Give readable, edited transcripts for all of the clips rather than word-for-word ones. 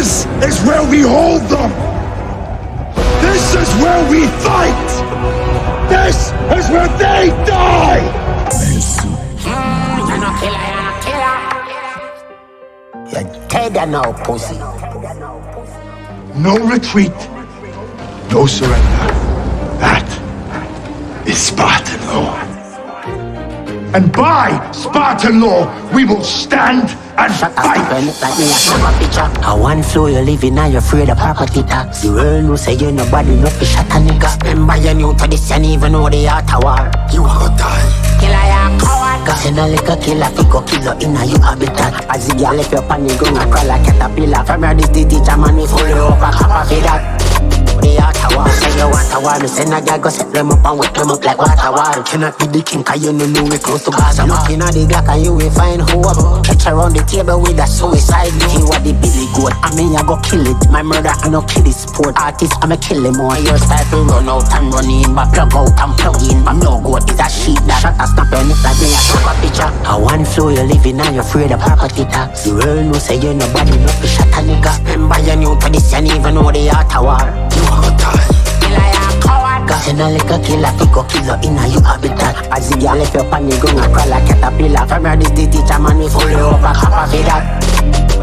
This is where we hold them. This is where we fight. This is where they die. You're no killer, you're no killer. You're dead now, pussy. No retreat, no surrender. That is Spartan law. And by Spartan law, we will stand and Shut fight. up, like me, I snap a picture. I want flow, you living now, you're afraid of property tax. The world knows say you're nobody, no fish at a nigga. Remember you're new to this, you don't even know the art of war. You are gonna die. Killer, you're a coward. Cause you're not like a killer, fi go kill you in your habitat. As the girl left your pan, you gon' crawl like a caterpillar. From here, this the teacher, man, we fully up a copper for that. The art of war, say you want a war. Me send a girl, go set them up and wet them up like water war. Cannot be the king, cause you don't know we close to Gaza. Look in at the Glock and you will find who up. Catch around the table with a suicide note. He was the Billy Goat, I mean I go kill it. My murder, I no kill it sport. Artist, I'ma kill him more. Your style to run out and run in, but plug out and plug in. But no goat is a sheep that shot a snap on it like me a snap a picture. I want flow, you living and you're afraid of property tax. The world knows say you're nobody, no fish at a nigga. Remember you're new to this, you don't even know the art of war. You are gonna die. Killer, you're a coward. Cause you're not like a killer, fi go kill you in your habitat. As the girl left your pan, you gon' crawl like a caterpillar. From here, this the teacher, man, we fully up a copper for that.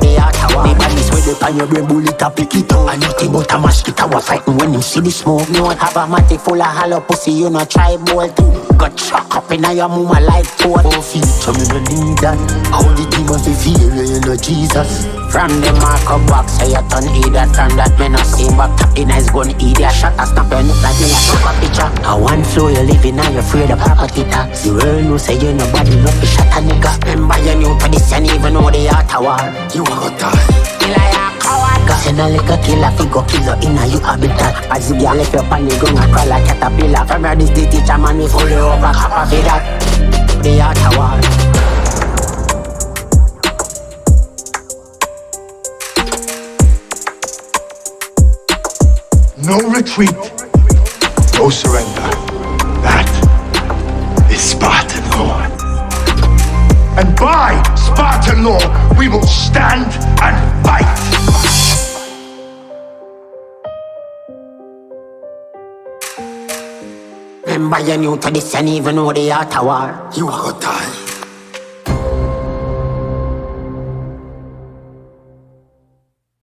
The art of war. Me body sweat up on your brain, bullet a pick it up. And you think about a mosquito was fighting when him see the smoke. Me want have a matic full of hollow pussy, you know try bolt too. Got chuck up in your mama like four. Oh, feature me no need that. All the demons they fear you know Jesus. From the mark of box, say you turn idiot. From that me no see back top the nice gun idiot. Shot a snap on it like me a snap a picture. I want flow, you living and you're afraid of property tax. The world knows say you're nobody, no fish at a nigga. Remember you're new to this, you don't even know the art of war. You are gonna die. Killer, you're a coward. Cause you're not like a killer, fi go kill you in your habitat. As the girl left your pan, you gon' crawl like a caterpillar. From here, this the teacher, man, we fully up a copper for that. The art of war. No retreat, no surrender. That is Spartan law. And by Spartan law, we will stand and fight. Remember you're new to this, you don't even know the art of war. You are gonna die.